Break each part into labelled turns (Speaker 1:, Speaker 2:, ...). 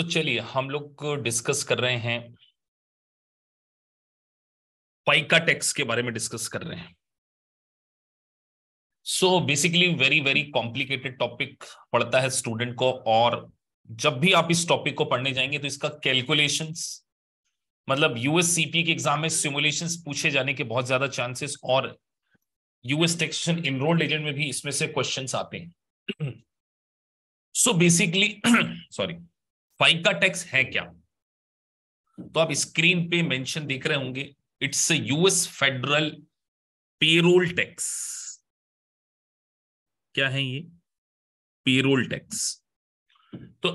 Speaker 1: चलिए हम लोग डिस्कस कर रहे हैं, फाइका टैक्स के बारे में डिस्कस कर रहे हैं। Basically very very complicated topic पढ़ता है स्टूडेंट को, और जब भी आप इस टॉपिक को पढ़ने जाएंगे तो इसका कैलकुलेशंस, मतलब यूएससीपी के एग्जाम में सिमुलेशंस पूछे जाने के बहुत ज्यादा चांसेस, और यूएस टैक्सेशन इनरोल्ड एजेंट में भी इसमें से क्वेश्चंस आते हैं। बेसिकली सॉरी, फाइका टैक्स है क्या? तो आप स्क्रीन पे मेंशन देख रहे होंगे, it's a US federal payroll tax. क्या है ये? Payroll tax. तो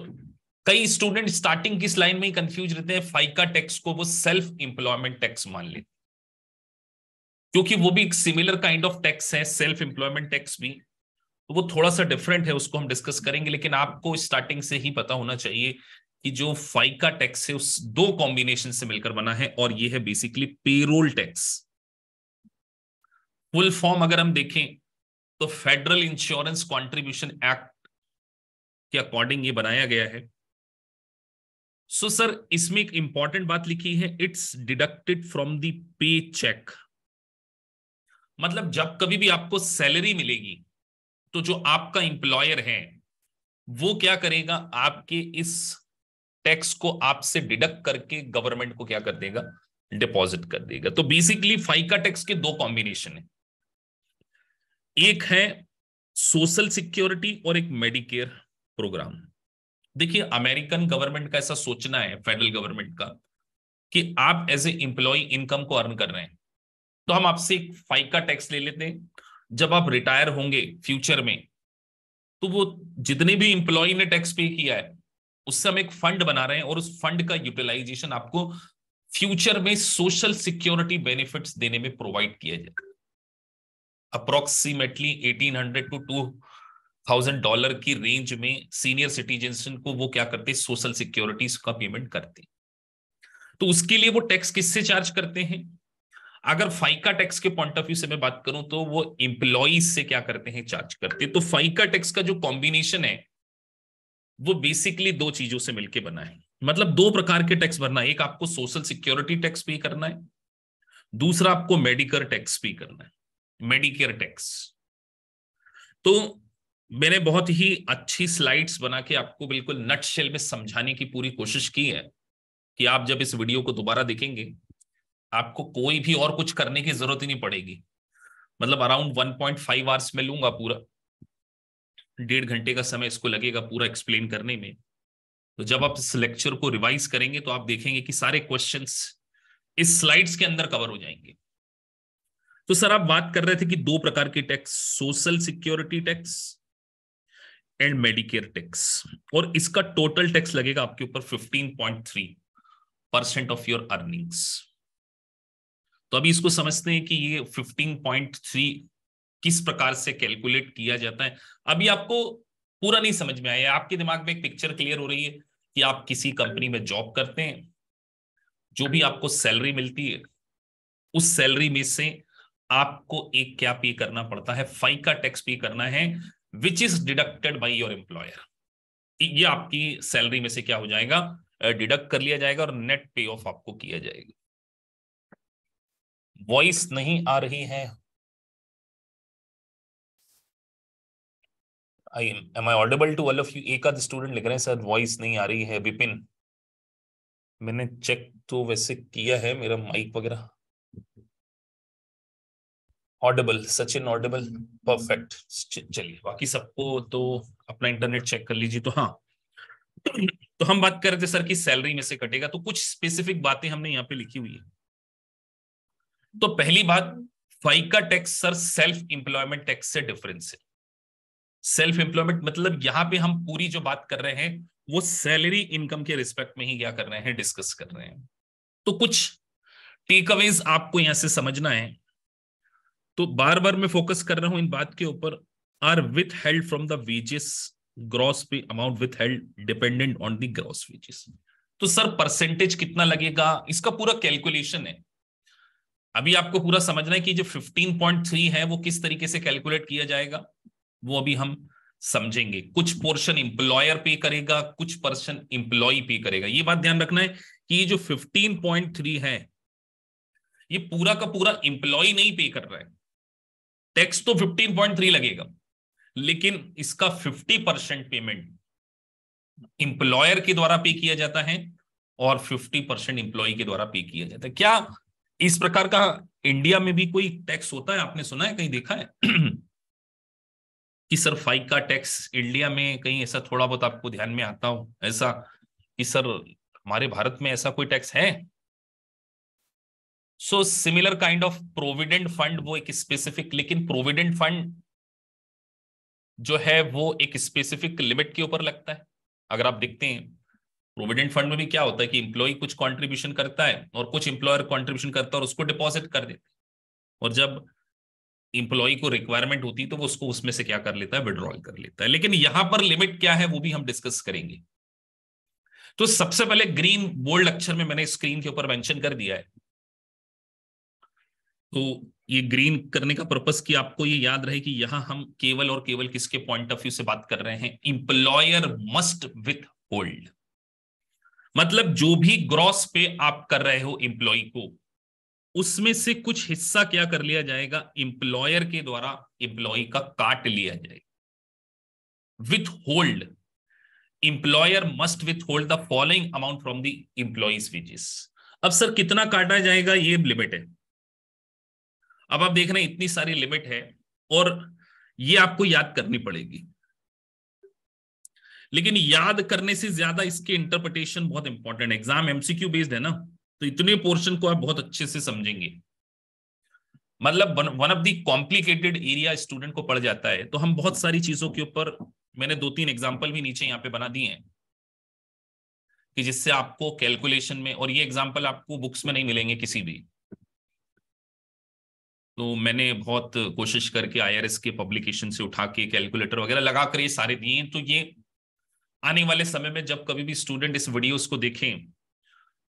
Speaker 1: कई स्टूडेंट स्टार्टिंग की लाइन में ही कंफ्यूज रहते हैं, फाइका टैक्स को वो सेल्फ एम्प्लॉयमेंट टैक्स मान लेते, क्योंकि वो भी एक सिमिलर काइंड ऑफ टैक्स है, सेल्फ एम्प्लॉयमेंट टैक्स भी। तो वो थोड़ा सा डिफरेंट है, उसको हम डिस्कस करेंगे। लेकिन आपको स्टार्टिंग से ही पता होना चाहिए कि जो फाइका टैक्स है उस दो कॉम्बिनेशन से मिलकर बना है, और ये है basically payroll tax. Full form अगर हम देखें तो फेडरल इंश्योरेंस कॉन्ट्रीब्यूशन एक्ट के अकॉर्डिंग ये बनाया गया है। सर इसमें एक इंपॉर्टेंट बात लिखी है, it's deducted from the pay cheque. मतलब जब कभी भी आपको सैलरी मिलेगी तो जो आपका इंप्लॉयर है वो क्या करेगा, आपके इस टैक्स को आपसे डिडक्ट करके गवर्नमेंट को क्या कर देगा, डिपॉजिट कर देगा। तो बेसिकली फाइका टैक्स के दो कॉम्बिनेशन है, एक है सोशल सिक्योरिटी और एक मेडिकेयर प्रोग्राम। देखिए अमेरिकन गवर्नमेंट का ऐसा सोचना है, फेडरल गवर्नमेंट का, कि आप एज ए एम्प्लॉय इनकम को अर्न कर रहे हैं, तो हम आपसे एक फाइका टैक्स ले लेते हैं। जब आप रिटायर होंगे फ्यूचर में, तो वो जितने भी एम्प्लॉय ने टैक्स पे किया है उससे हम एक फंड बना रहे हैं, और उस फंड का यूटिलाइजेशन आपको फ्यूचर में सोशल सिक्योरिटी बेनिफिट्स देने में प्रोवाइड किया जाए। अप्रोक्सीमेटली 1800 to $2000 की रेंज में सीनियर सिटीजन को वो क्या करते हैं, सोशल सिक्योरिटीज का पेमेंट करते हैं। तो उसके लिए वो टैक्स किससे चार्ज करते हैं? अगर फाइका टैक्स के पॉइंट ऑफ व्यू से मैं बात करूं तो वो एम्प्लॉइज से क्या करते हैं, चार्ज करते हैं। तो फाइका टैक्स का जो कॉम्बिनेशन है वो बेसिकली दो चीजों से मिलकर बना है। मतलब दो प्रकार के टैक्स भरना है, एक आपको सोशल सिक्योरिटी टैक्स पे करना है, दूसरा आपको मेडिकेयर टैक्स पे करना है, मेडिकेयर टैक्स। तो मैंने बहुत ही अच्छी स्लाइड्स बना के आपको बिल्कुल नटशेल में समझाने की पूरी कोशिश की है, कि आप जब इस वीडियो को दोबारा देखेंगे आपको कोई भी और कुछ करने की जरूरत ही नहीं पड़ेगी। मतलब अराउंड 1.5 आवर्स में लूंगा, पूरा 1.5 घंटे का समय इसको लगेगा पूरा एक्सप्लेन करने में। तो जब आप इस लेक्चर को रिवाइज करेंगे तो आप देखेंगे कि सारे क्वेश्चंस इस स्लाइड्स के अंदर कवर हो जाएंगे। तो सर आप बात कर रहे थे कि दो प्रकार के tax, social security tax and Medicare tax, और इसका टोटल टैक्स लगेगा आपके ऊपर 15.3% ऑफ योर अर्निंग्स। तो अभी इसको समझते हैं कि ये 15.3 किस प्रकार से कैलकुलेट किया जाता है। अभी आपको पूरा नहीं समझ में आया, आपके दिमाग में एक पिक्चर क्लियर हो रही है कि आप किसी कंपनी में जॉब करते हैं, जो भी आपको सैलरी मिलती है उस सैलरी में से आपको एक क्या पे करना पड़ता है, फाइका टैक्स पे करना है, which is deducted by your employer. ये आपकी सैलरी में से क्या हो जाएगा, डिडक्ट कर लिया जाएगा, और नेट पे ऑफ आपको किया जाएगा। वॉइस नहीं आ रही है, am I audible to all of you? एक आध स्टूडेंट लिख रहे हैं सर वॉइस नहीं आ रही है। विपिन, मैंने चेक तो वैसे किया है, मेरा माइक वगैरह ऑडिबल। Sachin Audible, perfect. चलिए बाकी सबको तो अपना इंटरनेट चेक कर लीजिए। तो हाँ, तो हम बात कर रहे थे सर कि सैलरी में से कटेगा, तो कुछ स्पेसिफिक बातें हमने यहाँ पे लिखी हुई है। तो पहली बात, FICA tax sir self employment tax से डिफरेंस है। सेल्फ एम्प्लॉयमेंट मतलब यहां पे हम पूरी जो बात कर रहे हैं वो सैलरी इनकम के रिस्पेक्ट में ही क्या कर रहे हैं, डिस्कस कर रहे हैं। तो कुछ टेकअवेज आपको यहां से समझना है। तो बार बार मैं फोकस कर रहा हूं इन बात के ऊपर, are withheld from the wages, gross pay amount withheld dependent on the gross wages. तो सर परसेंटेज कितना लगेगा, इसका पूरा कैलकुलेशन है। अभी आपको पूरा समझना है कि जो 15.3 है वो किस तरीके से कैलकुलेट किया जाएगा, वो अभी हम समझेंगे। कुछ पोर्शन इंप्लॉयर पे करेगा, कुछ पोर्शन इंप्लॉय पे करेगा। ये बात ध्यान रखना है कि ये जो 15.3 है ये पूरा का पूरा इंप्लॉय नहीं पे कर रहा है। टैक्स तो 15.3 लगेगा, लेकिन इसका 50% पेमेंट इंप्लॉयर के द्वारा पे किया जाता है और 50% इंप्लॉय के द्वारा पे किया जाता है। क्या इस प्रकार का इंडिया में भी कोई टैक्स होता है? आपने सुना है, कहीं देखा है कि सर फाइका टैक्स इंडिया में कहीं ऐसा थोड़ा बहुत आपको ध्यान में आता हो ऐसा कि सर हमारे भारत में ऐसा कोई टैक्स है? So similar kind of provident fund, वो एक स्पेसिफिक, लेकिन प्रोविडेंट फंड जो है वो एक स्पेसिफिक लिमिट के ऊपर लगता है। अगर आप देखते हैं प्रोविडेंट फंड में भी क्या होता है कि इंप्लॉय कुछ कंट्रीब्यूशन करता है और कुछ इंप्लॉयर कंट्रीब्यूशन करता है और उसको डिपॉजिट कर देते हैं, और जब इंप्लॉय को रिक्वायरमेंट होती है तो वो उसको उसमें से क्या कर लेता है, विड्रॉल कर लेता है। लेकिन यहां पर लिमिट क्या है वो भी हम डिस्कस करेंगे। तो सबसे पहले ग्रीन बोल्ड अक्षर में मैंने स्क्रीन के ऊपर मेंशन कर दिया है। तो ये ग्रीन करने का पर्पस कि आपको ये याद रहे कि यहां हम केवल और केवल किसके पॉइंट ऑफ व्यू से बात कर रहे हैं, इंप्लॉयर मस्ट विथ होल्ड। मतलब जो भी ग्रॉस पे आप कर रहे हो एम्प्लॉय को, उसमें से कुछ हिस्सा क्या कर लिया जाएगा, इंप्लॉयर के द्वारा एम्प्लॉय का काट लिया जाएगा। With hold, employer must with hold the following amount from the employees wages. अब सर कितना काटा जाएगा, ये लिमिट है। अब आप देख रहे हैं इतनी सारी लिमिट है और ये आपको याद करनी पड़ेगी, लेकिन याद करने से ज्यादा इसके इंटरप्रिटेशन बहुत इंपॉर्टेंट है। एग्जाम एमसीक्यू बेस्ड है ना, तो इतने पोर्शन को आप बहुत अच्छे से समझेंगे। मतलब one of the complicated area student को पड़ जाता है, तो हम बहुत सारी चीजों के ऊपर, मैंने 2-3 एग्जाम्पल भी नीचे यहाँ पे बना दिए हैं कि जिससे आपको कैलकुलेशन में, और ये एग्जाम्पल आपको बुक्स में नहीं मिलेंगे किसी भी, तो मैंने बहुत कोशिश करके आईआरएस के पब्लिकेशन से उठा के कैलकुलेटर वगैरह लगा कर ये सारे दिए। तो ये आने वाले समय में जब कभी भी स्टूडेंट इस वीडियोस को देखें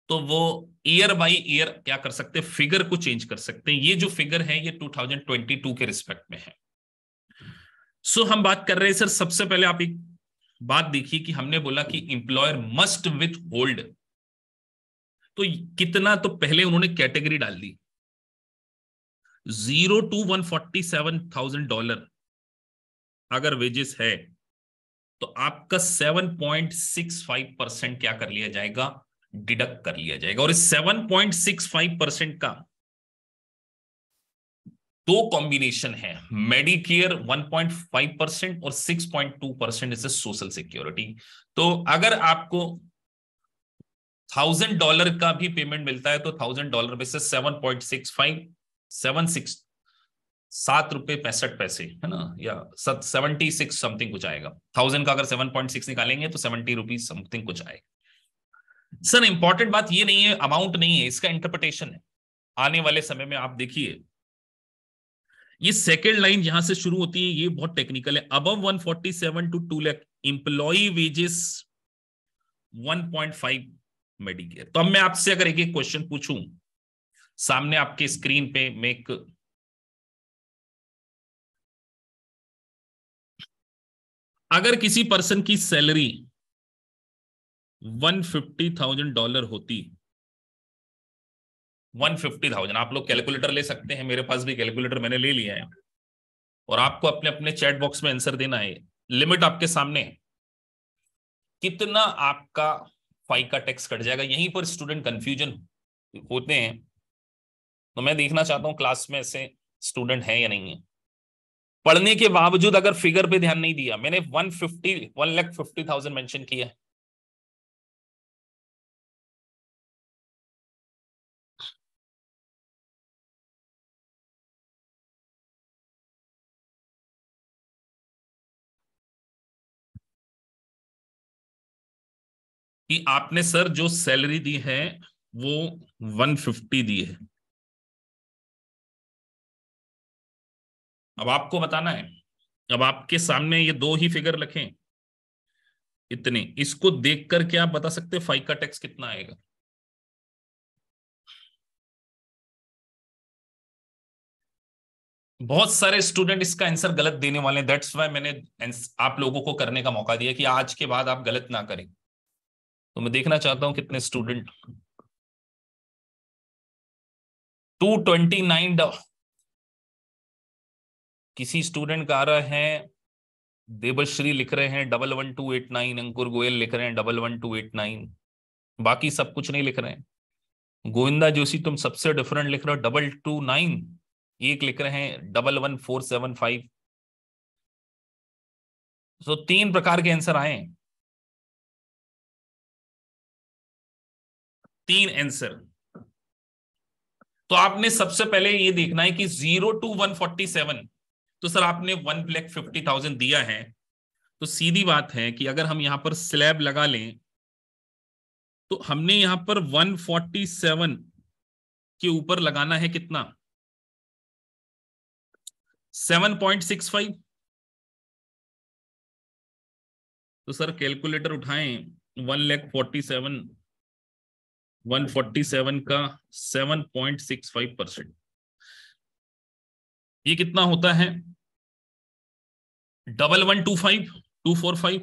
Speaker 1: तो वो ईयर बाय ईयर क्या कर सकते हैं, फिगर को चेंज कर सकते हैं। ये जो फिगर है ये 2022 के रिस्पेक्ट में है। सो हम बात कर रहे हैं सर, सबसे पहले आप एक बात देखिए कि हमने बोला कि इंप्लॉयर मस्ट विथ होल्ड, तो कितना, तो पहले उन्होंने कैटेगरी डाल दी, $0 to $147,000 अगर वेजेस है तो आपका 7.65% क्या कर लिया जाएगा, डिडक्ट कर लिया जाएगा। और इस 7.65% का दो कॉम्बिनेशन है, मेडिकेयर 1.5% और 6.2% इज सोशल सिक्योरिटी। तो अगर आपको $1,000 का भी पेमेंट मिलता है तो $1,000 में से 7.65, 7 रुपए 65 पैसे है ना, या 76 समथिंग कुछ आएगा। 1000 का अगर 7.6 निकालेंगे तो 70 रुपीज समथिंग कुछ आएगा। सर इंपॉर्टेंट बात ये नहीं है, अमाउंट नहीं है, इसका इंटरप्रिटेशन है। आने वाले समय में आप देखिए ये सेकेंड लाइन यहां से शुरू होती है, ये बहुत टेक्निकल है। Above 147 to 2 lakh employee wages 1.5 Medicare. तो अब मैं आपसे अगर एक एक क्वेश्चन पूछूं, सामने आपके स्क्रीन पे मैं एक, अगर किसी पर्सन की सैलरी $150,000 होती, 150,000, आप लोग कैलकुलेटर ले सकते हैं, मेरे पास भी कैलकुलेटर मैंने ले लिया है, और आपको अपने अपने चैट बॉक्स में आंसर देना है। लिमिट आपके सामने है, कितना आपका फाइका टैक्स कट जाएगा। यहीं पर स्टूडेंट कंफ्यूजन होते हैं, तो मैं देखना चाहता हूं क्लास में ऐसे स्टूडेंट है या नहीं है। पढ़ने के बावजूद अगर फिगर पे ध्यान नहीं दिया, मैंने 1,50,000 मेंशन किया है। कि आपने सर जो सैलरी दी है वो 150 दी है। अब आपको बताना है, अब आपके सामने ये दो ही फिगर रखें, इतने, इसको देखकर क्या आप बता सकते हैं फाइका टैक्स कितना आएगा? बहुत सारे स्टूडेंट इसका आंसर गलत देने वाले हैं, दैट्स वाई मैंने आप लोगों को करने का मौका दिया कि आज के बाद आप गलत ना करें। तो मैं देखना चाहता हूं कितने स्टूडेंट 229 किसी स्टूडेंट का आ रहा है, देवश्री लिख रहे हैं 11289, अंकुर गोयल लिख रहे हैं 11289, बाकी सब कुछ नहीं लिख रहे हैं। गोविंदा जोशी तुम सबसे डिफरेंट लिख रहे हो 229, एक लिख रहे हैं 11475। तो 3 प्रकार के आंसर आए, 3 आंसर। तो आपने सबसे पहले ये देखना है कि 0 to 147, तो सर आपने 1,50,000 दिया है, तो सीधी बात है कि अगर हम यहां पर स्लैब लगा लें तो हमने यहां पर 147 के ऊपर लगाना है कितना, 7.65। तो सर कैलकुलेटर उठाएं, 147 का 7.65%, ये कितना होता है, 1125,245।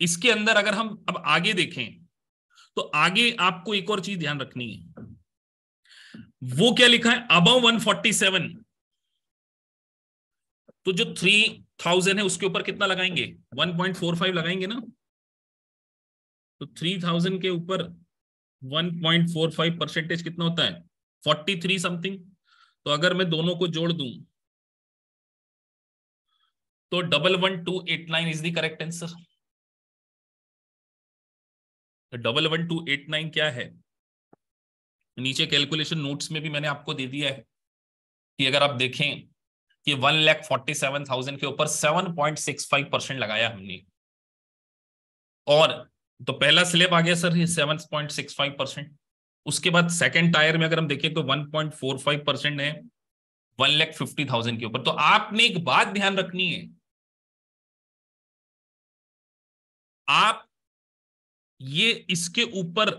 Speaker 1: इसके अंदर अगर हम अब आगे देखें तो आगे आपको एक और चीज ध्यान रखनी है, वो क्या लिखा है, अबव 147। तो जो 3,000 है उसके ऊपर कितना लगाएंगे, 1.45 लगाएंगे ना। तो 3,000 के ऊपर 1.45% कितना होता है, 43 समथिंग। तो अगर मैं दोनों को जोड़ दूं तो 11289 इज द करेक्ट आंसर। 11289 क्या है, नीचे कैलकुलेशन नोट्स में भी मैंने आपको दे दिया है कि अगर आप देखें कि 1,47,000 के ऊपर 7.65% लगाया हमने, और तो पहला स्लैब आ गया सर ये 7.65%। उसके बाद सेकंड टायर में अगर हम देखें तो 1.45% है 1,50,000 के ऊपर। तो आपने एक बात ध्यान रखनी है, आप ये इसके ऊपर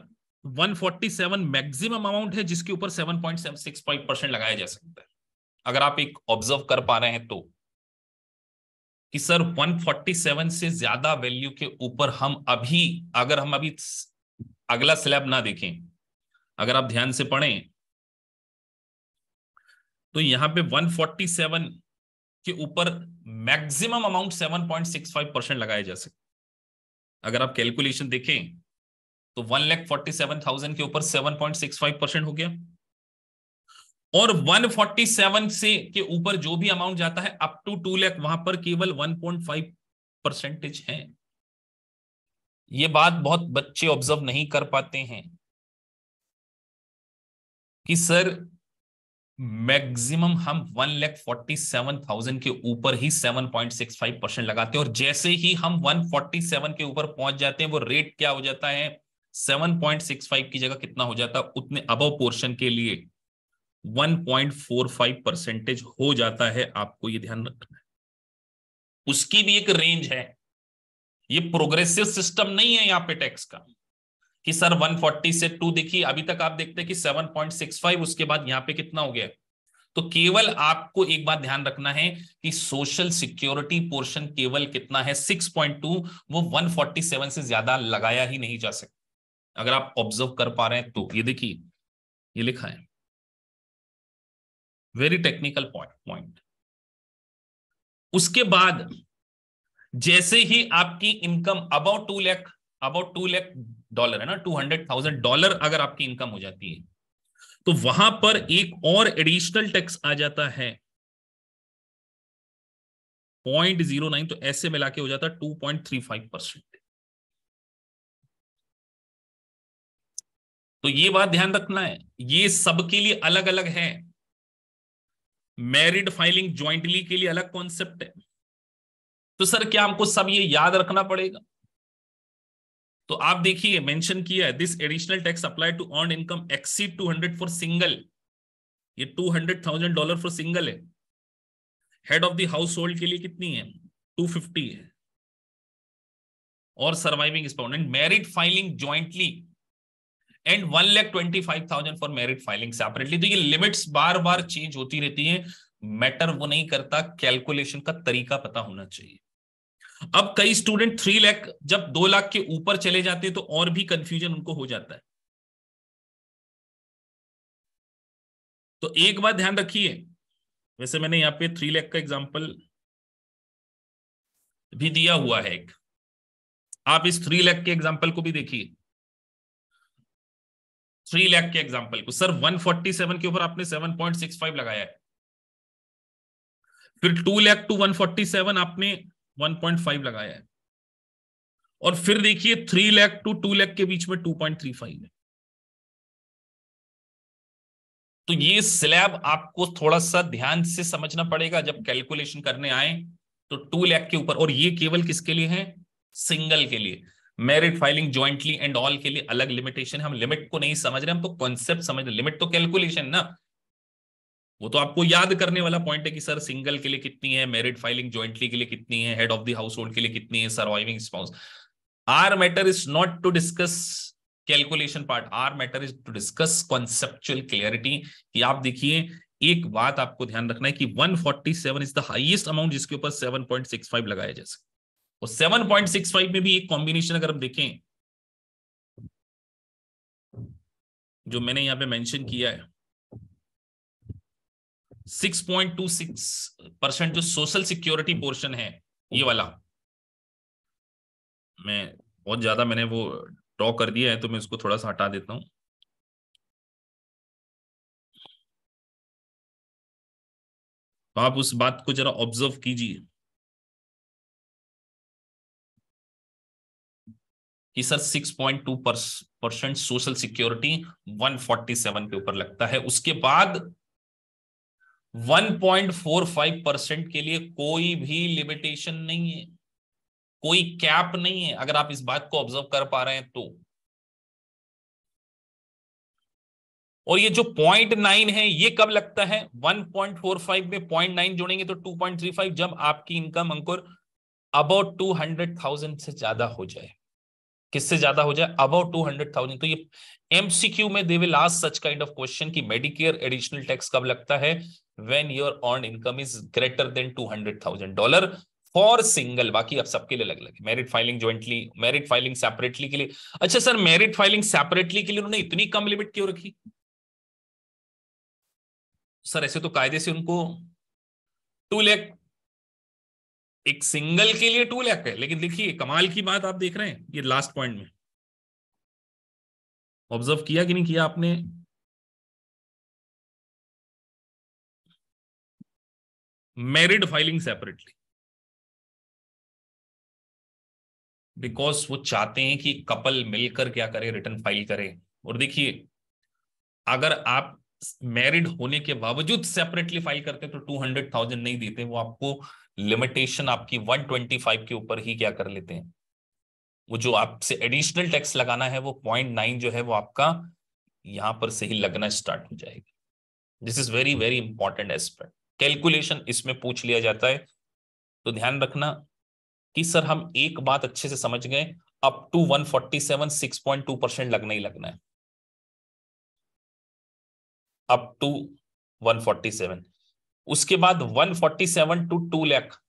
Speaker 1: 147 मैक्सिमम अमाउंट है जिसके ऊपर 7.65% लगाया जा सकता है। अगर आप एक ऑब्जर्व कर पा रहे हैं तो कि सर 147 से ज्यादा वैल्यू के ऊपर हम अभी, अगर हम अभी अगला स्लैब ना देखें, अगर आप ध्यान से पढ़ें तो यहां पे 147 के ऊपर मैक्सिमम अमाउंट 7.65% लगाया जा सकता। अगर आप कैलकुलेशन देखें तो 1,47,000 के ऊपर 7.65% हो गया, और 147 से के ऊपर जो भी अमाउंट जाता है अप टू 2 लाख वहां पर केवल 1.5% है। ये बात बहुत बच्चे ऑब्जर्व नहीं कर पाते हैं कि सर मैक्सिमम हम 1,47,000 के ऊपर ही 7.65% लगाते हैं, और जैसे ही हम 147 के ऊपर पहुंच जाते हैं वो रेट क्या हो जाता है, 7.65 की जगह कितना हो जाता है, उतने अबव पोर्शन के लिए 1.45% हो जाता है। आपको ये ध्यान रखना है, उसकी भी एक रेंज है। ये प्रोग्रेसिव सिस्टम नहीं है यहाँ पे टैक्स का कि सर 140 से 2, देखिए अभी तक आप देखते हैं कि 7.65, उसके बाद यहाँ पे कितना हो गया। तो केवल आपको एक बात ध्यान रखना है कि सोशल सिक्योरिटी पोर्शन केवल कितना है, 6.2, वो 147 से ज्यादा लगाया ही नहीं जा सकता। अगर आप ऑब्जर्व कर पा रहे हैं तो ये देखिए, ये लिखा है, वेरी टेक्निकल पॉइंट। उसके बाद जैसे ही आपकी इनकम अबाउट 2 लाख डॉलर है ना, $200,000 अगर आपकी इनकम हो जाती है तो वहां पर एक और एडिशनल टैक्स आ जाता है 0.09, तो ऐसे मिला के हो जाता है 2.35%। तो ये बात ध्यान रखना है, ये सबके लिए अलग अलग है। मैरिड फाइलिंग ज्वाइंटली के लिए अलग कॉन्सेप्ट है। तो सर क्या हमको सब ये याद रखना पड़ेगा? तो आप देखिए मेंशन किया है, this additional tax apply to earn income exceed 200 for single, ये $200,000 फॉर सिंगल है। Head of the household के लिए कितनी है, 250 है, और surviving spouse. Married filing jointly and 1,25,000 for married filing separately. तो ये लिमिट्स बार बार चेंज होती रहती है, मैटर वो नहीं करता, कैलकुलेशन का तरीका पता होना चाहिए। अब कई स्टूडेंट 3 लाख जब 2 लाख के ऊपर चले जाते हैं तो और भी कंफ्यूजन उनको हो जाता है। तो एक बात ध्यान रखिए, वैसे मैंने यहां पे 3 लाख का एग्जांपल भी दिया हुआ है एक, आप इस 3 लाख के एग्जांपल को भी देखिए। 3 लाख के एग्जांपल को सर 147 के ऊपर आपने 7.65 लगाया है, फिर 2 लाख टू 147 आपने 1.5 लगाया है, और फिर देखिए 3 लाख टू 2 लाख के बीच में 2.35 है। तो ये स्लैब आपको थोड़ा सा ध्यान से समझना पड़ेगा जब कैलकुलेशन करने आए। तो 2 लाख के ऊपर, और ये केवल किसके लिए है? सिंगल के लिए। Merit filing jointly and all के लिए अलग लिमिटेशन। हम लिमिट को नहीं समझ रहे, हम तो कॉन्सेप्ट समझ रहे। लिमिट तो कैलकुलेशन ना, वो तो आपको याद करने वाला पॉइंट है कि सर सिंगल के लिए कितनी है, मेरिट फाइलिंग ज्वाइंटली के लिए कितनी है, head of the household के लिए कितनी है, surviving spouse. Our matter is not to discuss calculation part, our matter is to discuss conceptual clarity. कि आप देखिए, एक बात आपको ध्यान रखना है कि 147 इज द हाईएस्ट अमाउंट जिसके ऊपर 7.65 लगाया जा सकता है। और 7.65 में भी एक कॉम्बिनेशन अगर हम देखें जो मैंने यहां पे मेंशन किया है, 6.26% जो सोशल सिक्योरिटी पोर्शन है, ये वाला मैं बहुत ज्यादा मैंने वो ड्रॉ कर दिया है, तो मैं उसको थोड़ा सा हटा देता हूं। तो आप उस बात को जरा ऑब्जर्व कीजिए कि सर 6.2% सोशल सिक्योरिटी 147 के ऊपर लगता है। उसके बाद 1.45% के लिए कोई भी लिमिटेशन नहीं है, कोई कैप नहीं है, अगर आप इस बात को ऑब्जर्व कर पा रहे हैं तो। और ये जो 0.9 है ये कब लगता है? 1.45 में 0.9 जोड़ेंगे तो 2.35, जब आपकी इनकम अंकुर अबाउट 200,000 से ज्यादा हो जाए। किससे ज्यादा हो जाए? अबाउट 200,000। तो ये एमसीक्यू में they will ask such kind of question कि मेडिकेयर एडिशनल टैक्स कब लगता है? When your earn income is greater than $200,000 for single. बाकी अब सबके लिए अलग अलग, merit filing jointly, merit filing separately के लिए। अच्छा सर, मेरिट फाइलिंग सेपरेटली के लिए उन्होंने इतनी कम लिमिट क्यों रखी? सर ऐसे तो कायदे से उनको 2 लाख, एक सिंगल के लिए 2 लाख है, लेकिन देखिए कमाल की बात आप देख रहे हैं ये लास्ट पॉइंट में, ऑब्जर्व किया कि नहीं किया आपने? मेरिट फाइलिंग सेपरेटली, बिकॉज वो चाहते हैं कि कपल मिलकर क्या करे, रिटर्न फाइल करे। और देखिए, अगर आप मैरिड होने के बावजूद सेपरेटली फाइल करते हैं तो 200,000 नहीं देते, वो आपको लिमिटेशन आपकी 125 के ऊपर ही क्या कर लेते हैं। वो जो आपसे एडिशनल टैक्स लगाना है वो 0.9 जो है वो आपका यहां पर से ही लगना स्टार्ट हो जाएगा। This is very very important aspect. Calculation इसमें पूछ लिया जाता है, तो ध्यान रखना कि सर हम एक बात अच्छे से समझ गए, अप टू 147 6.2% लगना ही लगना है, अप टू 147। उसके बाद 147 टू 2 लाख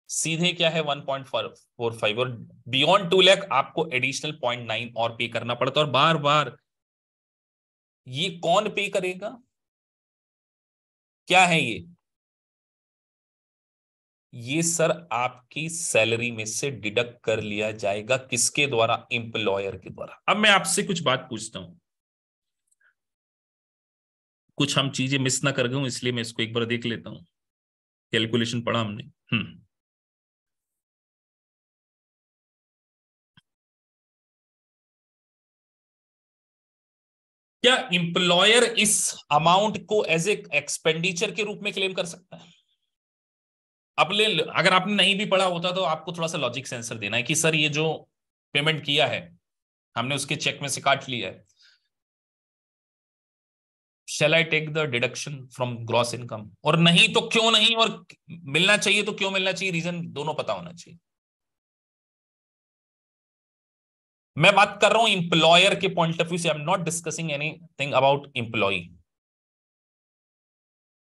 Speaker 1: सीधे क्या है 1.45, और बियॉन्ड 2 लाख आपको एडिशनल 0.9 और पे करना पड़ता है। और बार बार ये कौन पे करेगा? क्या है ये सर आपकी सैलरी में से डिडक्ट कर लिया जाएगा। किसके द्वारा? एम्प्लॉयर के द्वारा। अब मैं आपसे कुछ बात पूछता हूं, कुछ हम चीजें मिस ना कर गए इसलिए मैं इसको एक बार देख लेता हूं। कैलकुलेशन पढ़ा हमने। क्या इंप्लॉयर इस अमाउंट को एज ए एक्सपेंडिचर के रूप में क्लेम कर सकता है? अब ले, अगर आपने नहीं भी पढ़ा होता तो आपको थोड़ा सा लॉजिक से आंसर देना है कि सर ये जो पेमेंट किया है हमने उसके चेक में से काट लिया है, shall I take the deduction from gross income? और नहीं तो क्यों नहीं, और मिलना चाहिए तो क्यों मिलना चाहिए, रीजन दोनों पता होना चाहिए। मैं बात कर रहा हूं इंप्लॉयर के पॉइंट ऑफ व्यू से, I am not discussing anything about employee.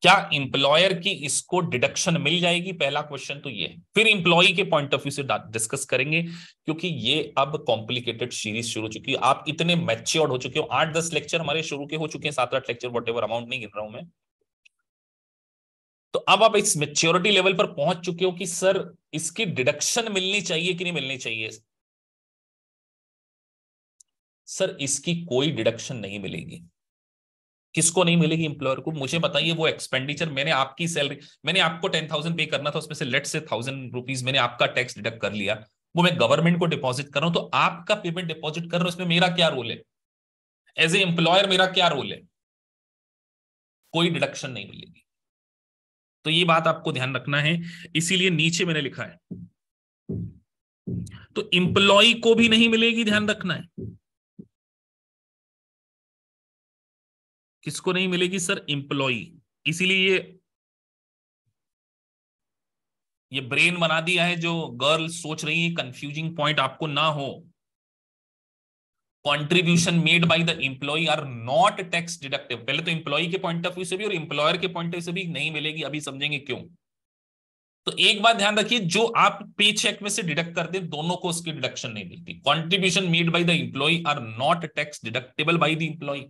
Speaker 1: क्या इंप्लॉयर की इसको डिडक्शन मिल जाएगी, पहला क्वेश्चन तो ये है। फिर इंप्लॉय के पॉइंट ऑफ व्यू से डिस्कस करेंगे, क्योंकि ये अब कॉम्प्लिकेटेड सीरीज शुरू हो चुकी है। आप इतने मैच्योर्ड हो चुके हो, 8-10 लेक्चर हमारे शुरू के हो चुके हैं, 7-8 लेक्चर, वट एवर अमाउंट नहीं गिन रहा हूं मैं। तो अब आप इस मेच्योरिटी लेवल पर पहुंच चुके हो कि सर इसकी डिडक्शन मिलनी चाहिए कि नहीं मिलनी चाहिए। सर इसकी कोई डिडक्शन नहीं मिलेगी। किसको नहीं मिलेगी? एम्प्लॉयर को। मुझे बताइए, वो एक्सपेंडिचर मैंने आपकी सैलरी, मैंने आपको 10,000 पे करना था, उसमें से लेट से 1,000 रुपीज मैंने आपका टैक्स डिडक्ट कर लिया, वो मैं गवर्नमेंट को डिपॉजिट कर रहा हूं, तो आपका पेमेंट डिपॉजिट कर रहा हूं, इसमें मेरा क्या रोल है? एज ए एम्प्लॉयर मेरा क्या रोल है? कोई डिडक्शन नहीं मिलेगी। तो ये बात आपको ध्यान रखना है, इसीलिए नीचे मैंने लिखा है। तो इंप्लॉय को भी नहीं मिलेगी, ध्यान रखना है। किसको नहीं मिलेगी सर? इंप्लॉय। इसीलिए ये ब्रेन बना दिया है, जो गर्ल सोच रही है कंफ्यूजिंग पॉइंट आपको ना हो। Contribution made by the employee are not tax deductive. पहले तो एम्प्लॉय के पॉइंट ऑफ व्यू से भी और एम्प्लॉयर के पॉइंट ऑफ व्यू से भी नहीं मिलेगी, अभी समझेंगे क्यों। तो एक बात ध्यान रखिए, जो आप पे चेक में से डिडक्ट करते हैं दोनों को उसकी डिडक्शन नहीं मिलती। Contribution made by the employee are not tax deductible by the employee,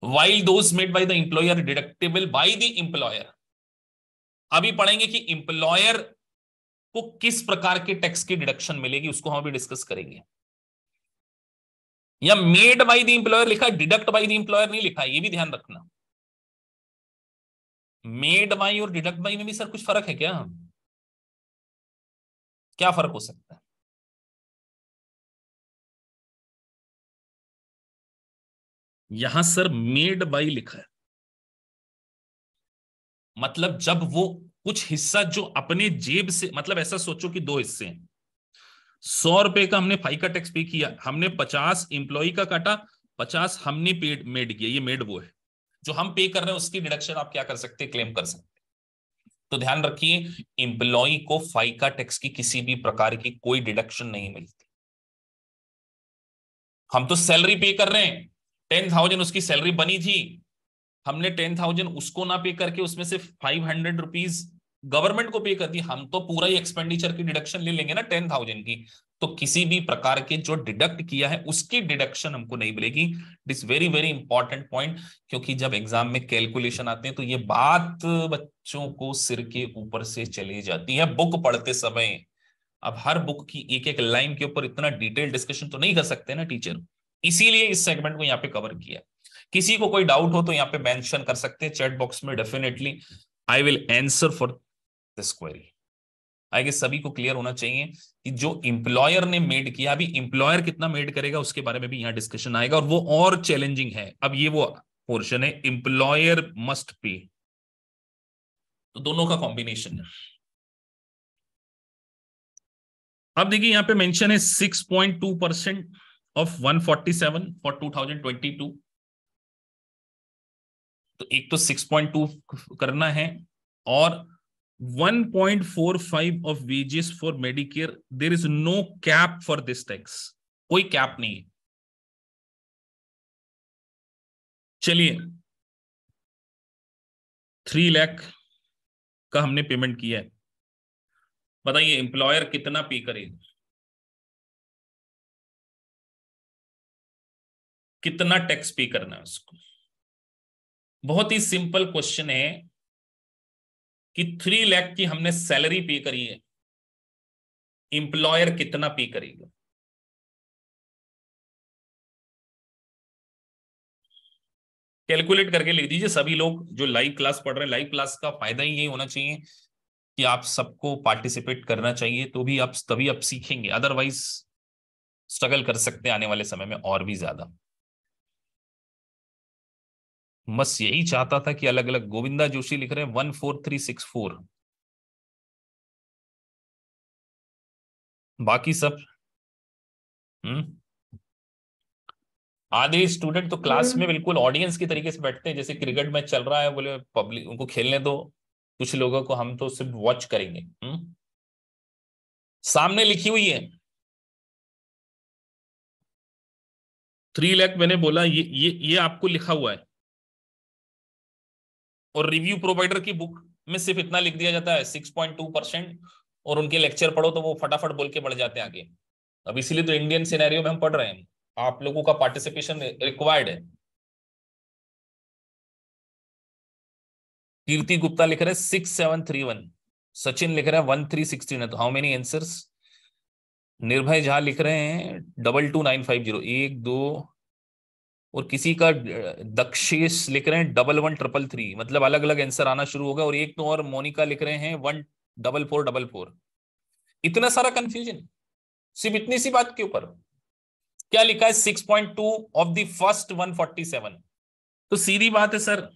Speaker 1: while those made by the employer are deductible by the employer। अभी पढ़ेंगे कि एम्प्लॉयर को किस प्रकार के टैक्स की डिडक्शन मिलेगी, उसको हम अभी डिस्कस करेंगे। या मेड बाय द एम्प्लॉयर लिखा है, डिडक्ट बाय द एम्प्लॉयर नहीं लिखा है, ये भी ध्यान रखना। मेड बाय और डिडक्ट बाय में भी सर कुछ फर्क है क्या? क्या फर्क हो सकता है? यहां सर मेड बाय लिखा है, मतलब जब वो कुछ हिस्सा जो अपने जेब से, मतलब ऐसा सोचो कि दो हिस्से हैं, 100 रुपए का हमने फाइका टैक्स पे किया, हमने 50 इंप्लॉय का काटा, 50 हमने पेड मेड किया। ये मेड वो है जो हम पे कर रहे हैं, उसकी डिडक्शन आप क्या कर सकते हैं? क्लेम कर सकते हैं। तो ध्यान रखिए, इंप्लॉय को फाइका टैक्स की किसी भी प्रकार की कोई डिडक्शन नहीं मिलती। हम तो सैलरी पे कर रहे हैं, 10,000 उसकी सैलरी बनी थी, हमने 10,000 उसको ना पे करके उसमें से 500 रुपीज गवर्नमेंट को पे कर दी, हम तो पूरा ही एक्सपेंडिचर की डिडक्शन ले लेंगे ना 10,000 की। तो किसी भी प्रकार के जो डिडक्ट किया है उसकी डिडक्शन हमको नहीं मिलेगी। This very very important point, क्योंकि जब एग्जाम में कैलकुलेशन आते हैं तो ये बात बच्चों को सिर के ऊपर से चली जाती है बुक पढ़ते समय। अब हर बुक की एक एक लाइन के ऊपर इतना डिटेल डिस्कशन तो नहीं कर सकते ना टीचर, इसीलिए इस सेगमेंट को यहाँ पे कवर किया। किसी को कोई डाउट हो तो यहाँ पे मेंशन कर सकते हैं चैट बॉक्स में, definitely I will answer for this query. I guess सभी को क्लियर होना चाहिए कि जो इंप्लॉयर ने मेड किया, अभी इंप्लॉयर कितना मेड करेगा उसके बारे में भी यहाँ डिस्कशन आएगा, और वो और चैलेंजिंग है। अब ये वो पोर्शन है, इंप्लॉयर मस्ट पे, तो दोनों का कॉम्बिनेशन है। अब देखिए यहाँ पे मेंशन है 6.2% ऑफ 147 फॉर 2022। तो एक तो 6.2 करना है, और 1.45 of wages for Medicare. There is no cap for this tax, कोई कैप नहीं है। चलिए 3 लाख का हमने पेमेंट किया है, बताइए एम्प्लॉयर कितना पे करेगा? कितना टैक्स पे करना है उसको? बहुत ही सिंपल क्वेश्चन है कि 3 लाख की हमने सैलरी पे करी है, एम्प्लॉयर कितना पे करेगा? कैलकुलेट करके लिख दीजिए सभी लोग जो लाइव क्लास पढ़ रहे हैं। लाइव क्लास का फायदा ही यही होना चाहिए कि आप सबको पार्टिसिपेट करना चाहिए, तो भी आप तभी आप सीखेंगे, अदरवाइज स्ट्रगल कर सकते हैं आने वाले समय में और भी ज्यादा। बस यही चाहता था कि अलग अलग, गोविंदा जोशी लिख रहे हैं 14364, बाकी सब। हम्म आधे स्टूडेंट तो क्लास में बिल्कुल ऑडियंस की तरीके से बैठते हैं, जैसे क्रिकेट मैच चल रहा है, बोले पब्लिक उनको खेलने दो, कुछ लोगों को हम तो सिर्फ वॉच करेंगे। सामने लिखी हुई है, 3 लाख मैंने बोला, ये आपको लिखा हुआ है, और रिव्यू प्रोवाइडर की बुक में सिर्फ इतना लिख दिया जाता है 6.2%, और उनके लेक्चर पढ़ो तो वो फटाफट बोल के बढ़ जाते हैं आगे। अब इसीलिए तो इंडियन सिनेरियो में हम पढ़ रहे हैं, आप लोगों का पार्टिसिपेशन रिक्वायर्ड है। कीर्ति गुप्ता लिख रहे हैं 6731, सचिन लिख रहे हैं 1316, तो हाउ मेनी आंसर्स? निर्भय झा लिख रहे हैं 22950, 1 2, और किसी का दक्षेश लिख रहे हैं 113333, मतलब अलग अलग आंसर आना शुरू होगा। और एक तो और मोनिका लिख रहे हैं 14444। इतना सारा कंफ्यूजन सिर्फ इतनी सी बात के ऊपर। क्या लिखा है? 6.2 ऑफ द फर्स्ट 147। तो सीधी बात है सर,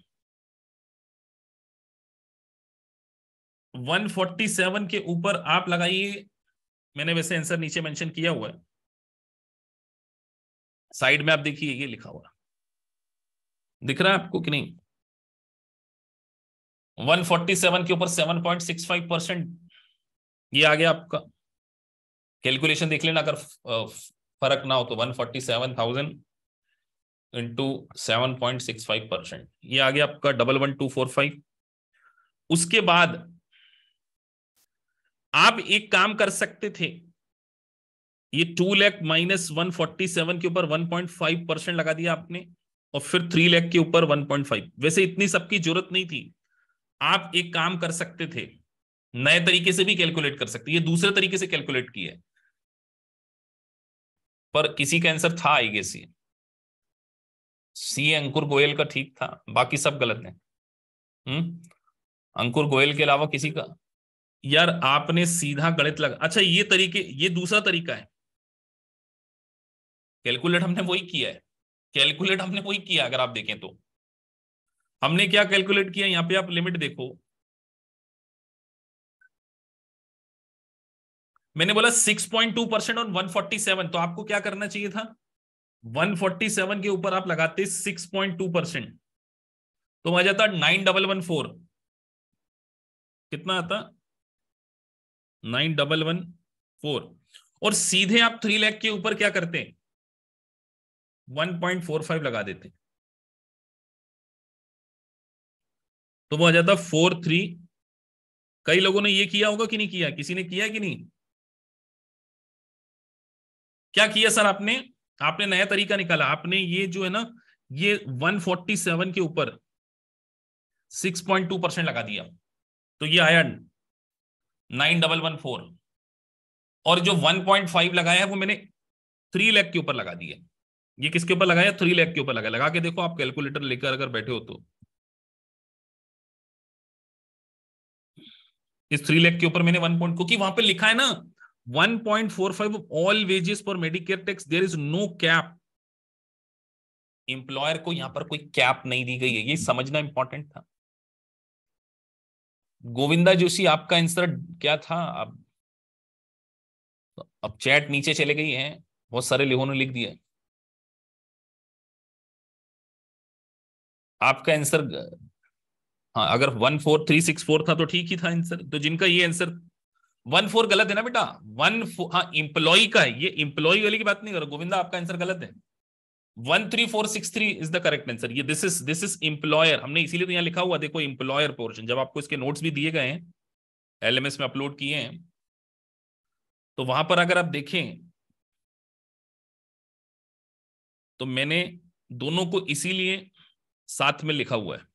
Speaker 1: 147 के ऊपर आप लगाइए। मैंने वैसे आंसर नीचे मेंशन किया हुआ है, साइड में आप देखिए, ये लिखा हुआ दिख रहा है आपको कि नहीं? 147 के ऊपर 7.65%, ये आ गया आपका। कैलकुलेशन देख लेना, अगर फर्क ना हो तो 147,000 इंटू 7.65%, ये आ गया आपका 11245। उसके बाद आप एक काम कर सकते थे, ये 2 लाख माइनस 147 के ऊपर 1.5% लगा दिया आपने, और फिर 3 लाख के ऊपर 1.5। वैसे इतनी सबकी जरूरत नहीं थी, आप एक काम कर सकते थे, नए तरीके से भी कैलकुलेट कर सकते। ये दूसरे तरीके से कैलकुलेट किया है, पर किसी का आंसर था आई गेस सी, अंकुर गोयल का ठीक था, बाकी सब गलत है। अंकुर गोयल के अलावा किसी का? यार आपने सीधा गणित लगा। अच्छा, ये तरीके, ये दूसरा तरीका है, कैलकुलेट हमने वही किया है, कैलकुलेट हमने वही किया। अगर आप देखें तो हमने क्या कैलकुलेट किया, यहां पे आप लिमिट देखो, मैंने बोला 6.2% और 147, तो आपको क्या करना चाहिए था? 147 के ऊपर आप लगाते 6.2%, तो आ जाता 9114। कितना आता? 9114। और सीधे आप 3 लाख के ऊपर क्या करते? 1.45 लगा देते, तो वो आ जाता 43। कई लोगों ने ये किया होगा कि नहीं किया? किसी ने किया कि नहीं? क्या किया सर आपने? आपने नया तरीका निकाला, आपने ये जो है ना, ये 147 के ऊपर 6.2% लगा दिया, तो ये आया 9114। और जो 1.5 लगाया है वो मैंने 3 लाख के ऊपर लगा दिया। ये किसके ऊपर लगाया? 3 लाख के ऊपर लगा। लगा के देखो आप कैलकुलेटर लेकर अगर बैठे हो तो, इस 3 लाख के ऊपर मैंने 1 पॉइंट, क्योंकि वहां पे लिखा है ना 1.45 all wages for Medicare tax, there is no cap. Employer को यहां पर कोई कैप नहीं दी गई है, ये समझना इंपॉर्टेंट था। गोविंदा जोशी आपका आंसर क्या था? अब चैट नीचे चले गई है, बहुत सारे लोगों ने लिख दिया आपका आंसर। हाँ, अगर 14364 था तो ठीक ही था आंसर। तो जिनका ये आंसर 14 गलत है ना बेटा, 14, हाँ इम्प्लॉई का है, ये इम्प्लॉई वाली की बात नहीं करो। गोविंदा आपका आंसर गलत है, 13463 इज द करेक्ट आंसर। ये दिस इज एम्प्लॉयर, हमने इसीलिए तो यहाँ लिखा हुआ देखो एम्प्लॉयर पोर्शन। जब आपको इसके नोट्स भी दिए गए हैं, एलएमएस में अपलोड किए हैं, तो वहां पर अगर आप देखें तो मैंने दोनों को इसीलिए साथ में लिखा हुआ है।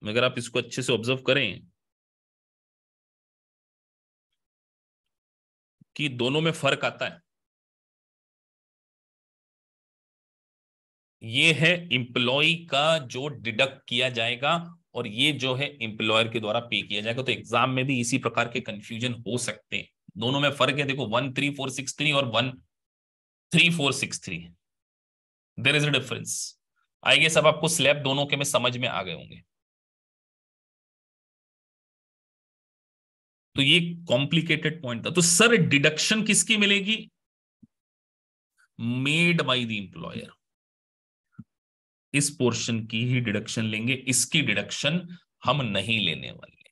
Speaker 1: अगर आप इसको अच्छे से ऑब्जर्व करें कि दोनों में फर्क आता है। ये है एम्प्लॉय का जो डिडक्ट किया जाएगा, और ये जो है एम्प्लॉयर के द्वारा पे किया जाएगा। तो एग्जाम में भी इसी प्रकार के कंफ्यूजन हो सकते हैं। दोनों में फर्क है, देखो 13463 और 13463, there is a difference. I guess अब आपको स्लैब दोनों के में समझ में आ गए होंगे। तो ये कॉम्प्लिकेटेड पॉइंट था। तो सर डिडक्शन किसकी मिलेगी? Made by the employer. इस पोर्शन की ही डिडक्शन लेंगे, इसकी डिडक्शन हम नहीं लेने वाले।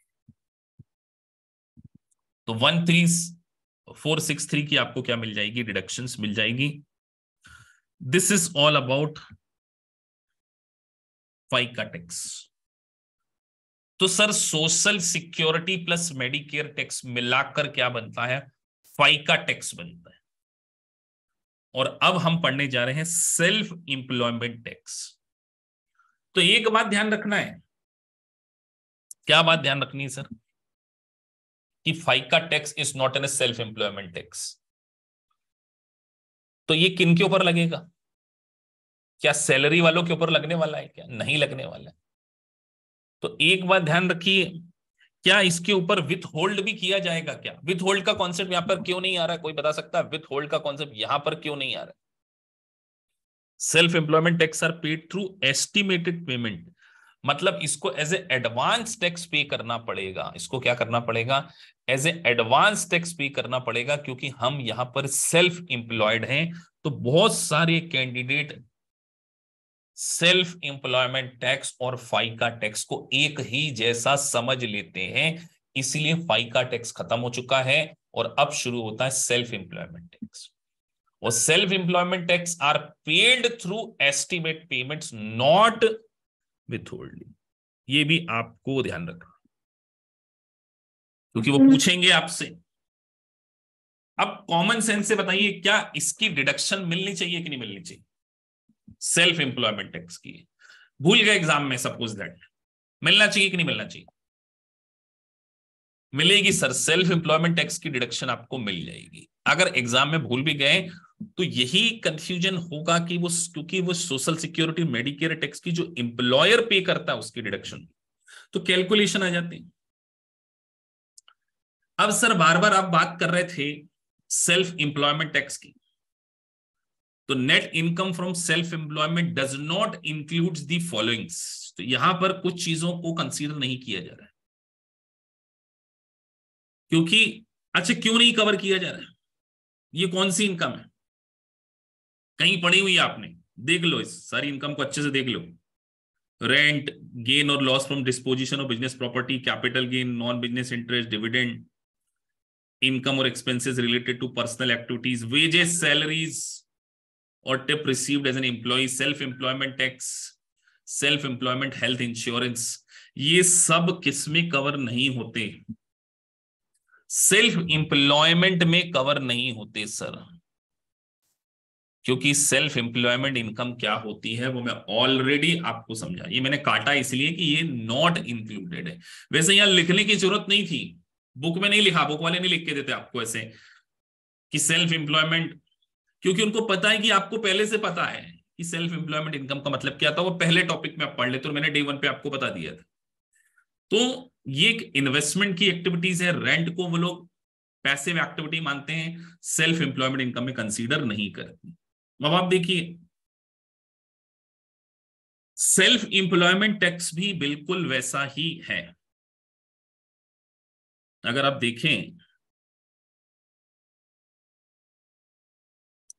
Speaker 1: तो 463 की आपको क्या मिल जाएगी, डिडक्शंस मिल जाएगी। This is all about FICA tax. तो sir social security plus Medicare tax मिलाकर क्या बनता है, फाइका टैक्स बनता है। और अब हम पढ़ने जा रहे हैं सेल्फ इंप्लॉयमेंट टैक्स। तो एक बात ध्यान रखना है, क्या बात ध्यान रखनी है सर, कि FICA tax is not an a self employment tax. तो ये किन के ऊपर लगेगा, क्या सैलरी वालों के ऊपर लगने वाला है, क्या नहीं लगने वाला है। तो एक बात ध्यान रखिए, क्या इसके ऊपर विथ होल्ड भी किया जाएगा, क्या विथ होल्ड का कॉन्सेप्ट यहां पर क्यों नहीं आ रहा है, कोई बता सकता है विथ होल्ड का कॉन्सेप्ट यहां पर क्यों नहीं आ रहा है। Self employment tax are paid through estimated payment, मतलब इसको एज ए एडवांस टैक्स पे करना पड़ेगा, इसको क्या करना पड़ेगा, एज ए एडवांस टैक्स पे करना पड़ेगा, क्योंकि हम यहां पर सेल्फ एम्प्लॉयड हैं। तो बहुत सारे कैंडिडेट सेल्फ एम्प्लॉयमेंट टैक्स और फाइका टैक्स को एक ही जैसा समझ लेते हैं, इसलिए फाइका टैक्स खत्म हो चुका है और अब शुरू होता है सेल्फ एम्प्लॉयमेंट टैक्स। और self employment tax are paid through estimate payments, not withholding. ये भी आपको ध्यान रखना, क्योंकि वो पूछेंगे आपसे। अब कॉमन सेंस से बताइए, क्या इसकी डिडक्शन मिलनी चाहिए कि नहीं मिलनी चाहिए, सेल्फ एम्प्लॉयमेंट टैक्स की। भूल गए एग्जाम में, सपोज दैट मिलना चाहिए कि नहीं मिलना चाहिए, मिलेगी सर, सेल्फ एम्प्लॉयमेंट टैक्स की डिडक्शन आपको मिल जाएगी। अगर एग्जाम में भूल भी गए तो यही कंफ्यूजन होगा कि वो, क्योंकि वो सोशल सिक्योरिटी मेडिकेयर टैक्स की जो एम्प्लॉयर पे करता है उसकी डिडक्शन, तो कैलकुलेशन आ जाती है। अब सर बार बार आप बात कर रहे थे सेल्फ एम्प्लॉयमेंट टैक्स की, तो net income from self employment does not include the followings. तो यहां पर कुछ चीजों को कंसीडर नहीं किया जा रहा है, क्योंकि अच्छा क्यों नहीं कवर किया जा रहा है, ये कौन सी इनकम है, कहीं पड़ी हुई है आपने, देख लो इस सारी इनकम को अच्छे से देख लो। रेंट, गेन और loss from disposition of business property, capital gain, non business interest, dividend, income और expenses related to personal activities, wages, salaries और tip received as an employ, self employment tax, self employment health insurance, ये सब किसमें cover नहीं होते, self employment में cover नहीं होते सर। क्योंकि सेल्फ एम्प्लॉयमेंट इनकम क्या होती है वो मैं ऑलरेडी आपको समझा, ये मैंने काटा इसलिए कि ये नॉट इंक्लूडेड है। वैसे यहां लिखने की जरूरत नहीं थी, बुक में नहीं लिखा, बुक वाले नहीं लिख के देते आपको ऐसे कि सेल्फ एम्प्लॉयमेंट, क्योंकि उनको पता है कि आपको पहले से पता है कि सेल्फ एम्प्लॉयमेंट इनकम का मतलब क्या था, वो पहले टॉपिक में आप पढ़ लेते, तो मैंने डे 1 पे आपको बता दिया था। तो ये एक इन्वेस्टमेंट की एक्टिविटीज है, रेंट को वो लोग पैसिव एक्टिविटी मानते हैं, सेल्फ एम्प्लॉयमेंट इनकम में कंसीडर नहीं करते। अब आप देखिए, सेल्फ इंप्लॉयमेंट टैक्स भी बिल्कुल वैसा ही है। अगर आप देखें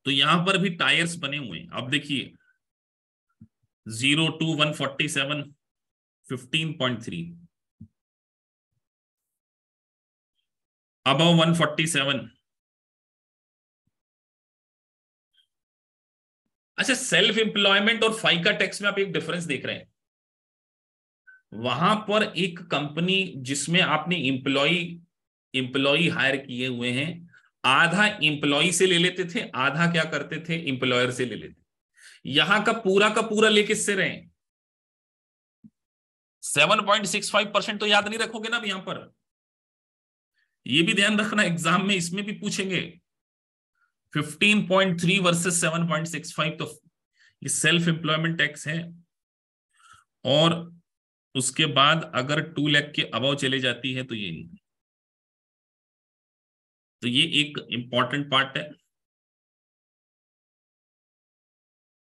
Speaker 1: तो यहां पर भी टायर्स बने हुए हैं, आप देखिए 0 to 147 15.3, अबव 147। अच्छा, सेल्फ एम्प्लॉयमेंट और फाइका टैक्स में आप एक डिफरेंस देख रहे हैं, वहां पर एक कंपनी जिसमें आपने इंप्लॉई हायर किए हुए हैं, आधा इंप्लॉई से ले लेते थे, आधा क्या करते थे, इंप्लॉयर से ले लेते। यहां का पूरा ले किससे रहे, 7.65% तो याद नहीं रखोगे ना अब यहां पर, ये भी ध्यान रखना एग्जाम में इसमें भी पूछेंगे। 15.3 वर्सेस 7.65, तो ये सेल्फ एम्प्लॉयमेंट टैक्स है। और उसके बाद अगर 2 लाख के अबव चले जाती है तो ये नहीं, तो ये एक इंपॉर्टेंट पार्ट है।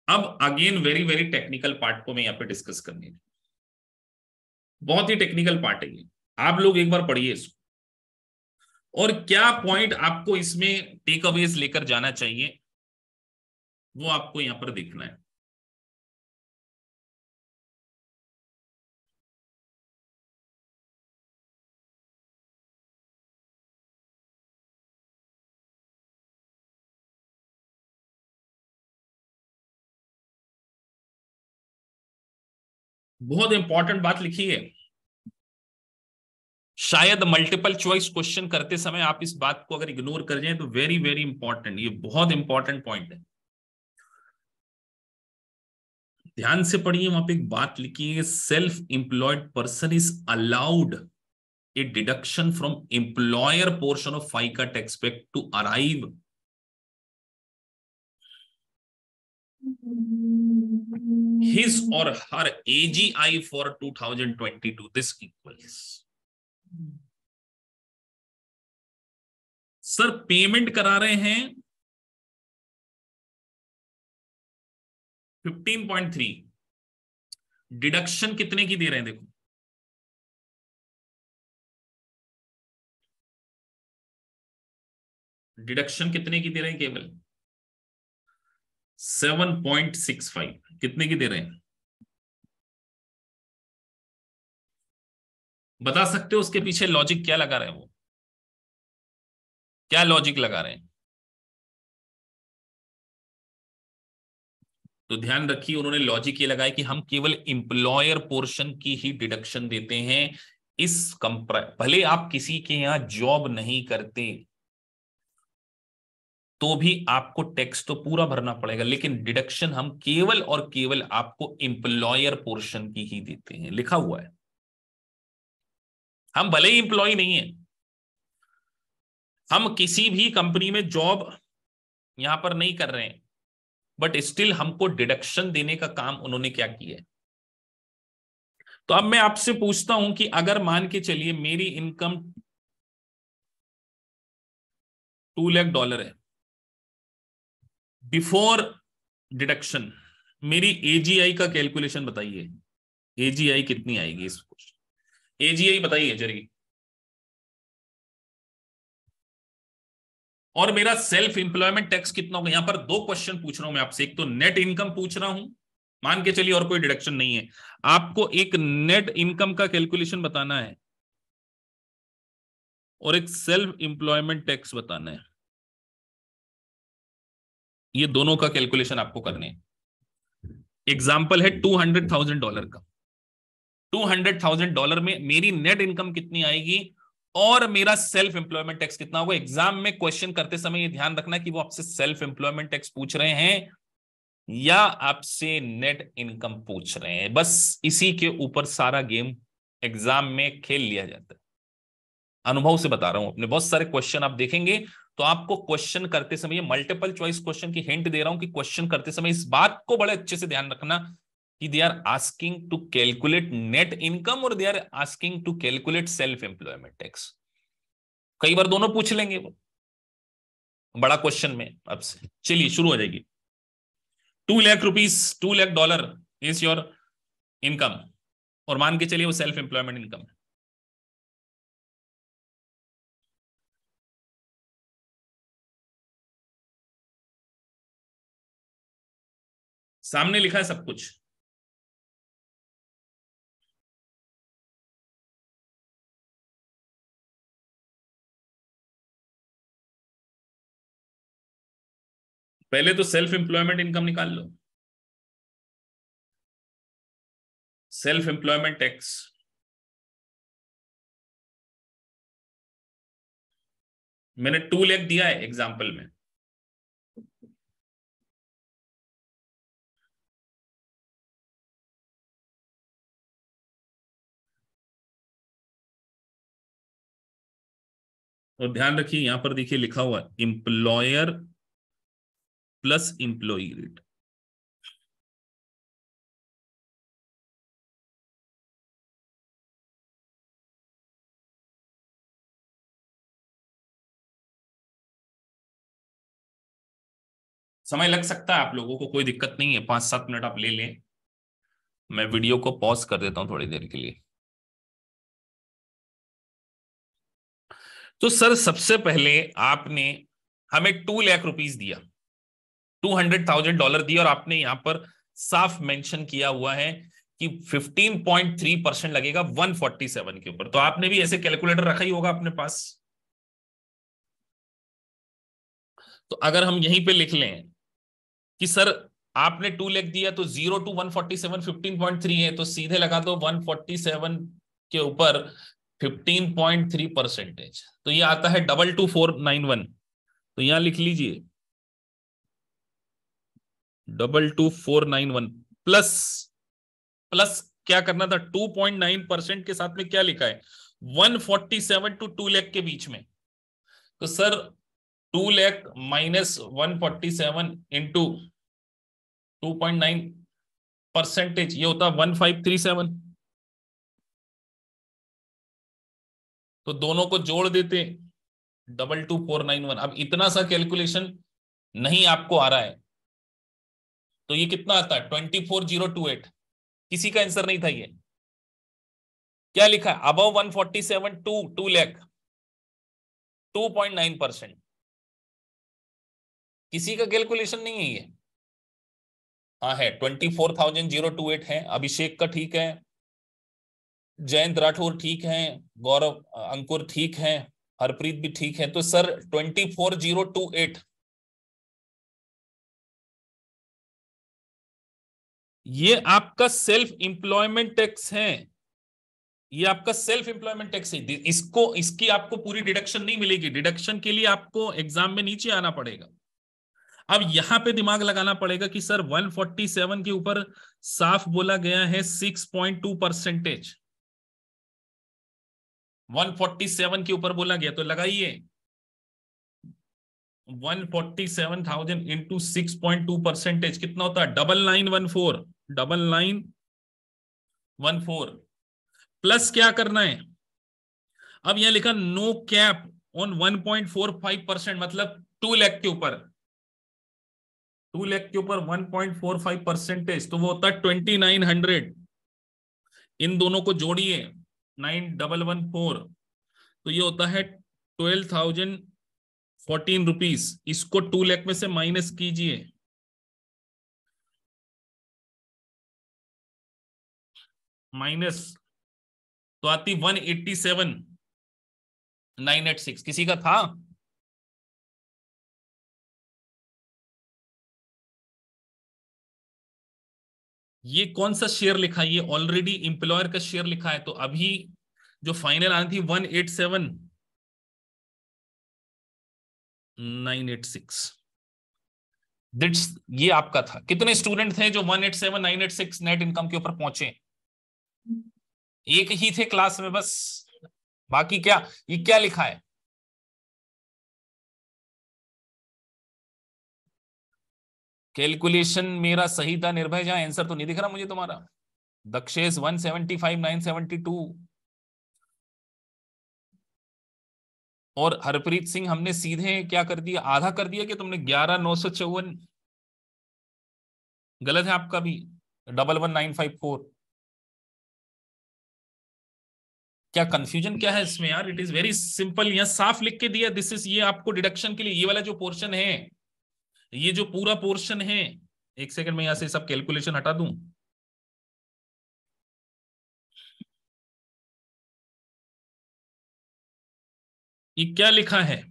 Speaker 1: अब again very very technical part को मैं यहाँ पे डिस्कस करनी है, बहुत ही टेक्निकल पार्ट है ये, आप लोग एक बार पढ़िए इसको, और क्या पॉइंट आपको इसमें टेक अवेज लेकर जाना चाहिए वो आपको यहां पर देखना है। बहुत इंपॉर्टेंट बात लिखी है, शायद मल्टीपल चॉइस क्वेश्चन करते समय आप इस बात को अगर इग्नोर कर जाएं तो वेरी वेरी इंपॉर्टेंट, ये बहुत इंपॉर्टेंट पॉइंट है, ध्यान से पढ़िए। वहां पे एक बात लिखी है, self employed person is allowed a deduction from employer portion of FICA tax paid to arrive his or her AGI for 2022. This equals, sir payment करा रहे हैं 15.3, डिडक्शन कितने की दे रहे हैं, देखो डिडक्शन कितने की दे रहे हैं, केवल 7.65, कितने की दे रहे हैं, बता सकते हो उसके पीछे लॉजिक क्या लगा रहे हैं, वो क्या लॉजिक लगा रहे हैं? तो ध्यान रखिए, उन्होंने लॉजिक ये लगाया कि हम केवल एम्प्लॉयर पोर्शन की ही डिडक्शन देते हैं, इस भले आप किसी के यहां जॉब नहीं करते तो भी आपको टैक्स तो पूरा भरना पड़ेगा, लेकिन डिडक्शन हम केवल और केवल आपको एम्प्लॉयर पोर्शन की ही देते हैं, लिखा हुआ है। हम भले ही एम्प्लॉय नहीं है, हम किसी भी कंपनी में जॉब यहां पर नहीं कर रहे हैं, बट स्टिल हमको डिडक्शन देने का काम उन्होंने क्या किया है। तो अब मैं आपसे पूछता हूं कि अगर मान के चलिए मेरी इनकम $2 लाख है बिफोर डिडक्शन, मेरी एजीआई का कैलकुलेशन बताइए, एजीआई कितनी आएगी इस एजीआई बताइए जरिए। और मेरा सेल्फ इंप्लॉयमेंट टैक्स कितना होगा, यहां पर दो क्वेश्चन पूछ रहा हूं मैं आपसे, एक तो नेट इनकम पूछ रहा हूं, मान के चलिए और कोई डिडक्शन नहीं है, आपको एक नेट इनकम का कैलकुलेशन बताना है और एक सेल्फ इंप्लॉयमेंट टैक्स बताना है, ये दोनों का कैलकुलेशन आपको करने है। एग्जाम्पल है $200,000 का, $200,000 में मेरी नेट इनकम कितनी आएगी और मेरा सेल्फ एम्प्लॉयमेंट टैक्स कितना होगा। एग्जाम में क्वेश्चन करते समय ये ध्यान रखना कि वो आपसे सेल्फ एम्प्लॉयमेंट टैक्स पूछ रहे हैं या आपसे नेट इनकम पूछ रहे हैं, बस इसी के ऊपर सारा गेम एग्जाम में खेल लिया जाता है। अनुभव से बता रहा हूं, अपने बहुत सारे क्वेश्चन आप देखेंगे तो आपको क्वेश्चन करते समय, मल्टीपल चॉइस क्वेश्चन की हिंट दे रहा हूं कि क्वेश्चन करते समय इस बात को बड़े अच्छे से ध्यान रखना कि they are asking to calculate net income और they are asking to calculate self employment tax, कई बार दोनों पूछ लेंगे वो बड़ा क्वेश्चन में। अब से चलिए शुरू हो जाएगी। ₹2 lakh, $2 lakh is your income, और मान के चलिए वो सेल्फ एम्प्लॉयमेंट इनकम है। सामने लिखा है सब कुछ, पहले तो सेल्फ एम्प्लॉयमेंट इनकम निकाल लो, सेल्फ एम्प्लॉयमेंट टैक्स मैंने 2 लाख दिया है एग्जाम्पल में, और ध्यान रखिए यहां पर देखिए लिखा हुआ है एम्प्लॉयर प्लस एम्प्लॉई रेट। समय लग सकता है आप लोगों को, कोई दिक्कत नहीं है, 5-7 मिनट आप ले लें, मैं वीडियो को पॉज कर देता हूं थोड़ी देर के लिए। तो सर सबसे पहले आपने हमें ₹2 लाख दिया, $200,000 दिया, और आपने यहां पर साफ मेंशन किया हुआ है कि 15.3% लगेगा 147 के ऊपर, तो आपने भी ऐसे कैलकुलेटर रखा ही होगा अपने पास। तो अगर हम यहीं पे लिख लें कि सर आपने 2 लाख दिया तो 0 to 147 15.3 है, तो सीधे लगा दो 147 के ऊपर 15.3%, तो ये आता है 22491। तो यहां लिख लीजिए 22491 प्लस, प्लस क्या करना था, 2.9% के साथ में क्या लिखा है, 147 to 2 लाख के बीच में। तो सर 2 लाख माइनस 147 इंटू 2.9%, ये होता 1537। तो दोनों को जोड़ देते 22491। अब इतना सा कैलकुलेशन नहीं आपको आ रहा है तो ये कितना आता है 24028। किसी का आंसर नहीं था ये। क्या लिखा है, अबव 147 टू 2 लाख 2.9%। किसी का कैलकुलेशन नहीं है ये। हाँ है 24,028 है। अभिषेक का ठीक है, जयंत राठौर ठीक है, गौरव अंकुर ठीक है, हरप्रीत भी ठीक है। तो सर 24028 ये आपका सेल्फ इंप्लॉयमेंट टैक्स है। ये आपका सेल्फ इंप्लॉयमेंट टैक्स है। इसको, इसकी आपको पूरी डिडक्शन नहीं मिलेगी। डिडक्शन के लिए आपको एग्जाम में नीचे आना पड़ेगा। अब यहां पे दिमाग लगाना पड़ेगा कि सर 147 के ऊपर साफ बोला गया है 6.2%। 147 के ऊपर बोला गया तो लगाइए 147,000 इंटू 6.2% कितना होता है 9914। 9914 प्लस क्या करना है, अब यहां लिखा नो कैप ऑन 1.45%, मतलब 2 लाख के ऊपर, 2 लाख के ऊपर 1.45%, तो वो होता है 2900। इन दोनों को जोड़िए 9114, तो ये होता है 12,014 रुपीज। इसको 2 लाख में से माइनस कीजिए, माइनस तो आती 187,986। किसी का था, ये कौन सा शेयर लिखा है, ये ऑलरेडी इंप्लॉयर का शेयर लिखा है। तो अभी जो फाइनल आनी थी 187,986, दिट्स ये आपका था। कितने स्टूडेंट थे जो 187,986 नेट इनकम के ऊपर पहुंचे? एक ही थे क्लास में बस। बाकी क्या, ये क्या लिखा है, कैलकुलेशन मेरा सही था निर्भय, जहां आंसर तो नहीं दिख रहा मुझे तुम्हारा। दक्षेश 175,972 और हरप्रीत सिंह हमने सीधे क्या कर दिया, आधा कर दिया कि तुमने 11,954। गलत है आपका भी 11,1,954। क्या कंफ्यूजन क्या है इसमें यार, इट इज वेरी सिंपल। यहां साफ लिख के दिया दिस इज, ये आपको डिडक्शन के लिए ये वाला जो पोर्शन है, ये जो पूरा पोर्शन है, एक सेकंड में यहां से सब कैलकुलेशन हटा दूं। ये क्या लिखा है,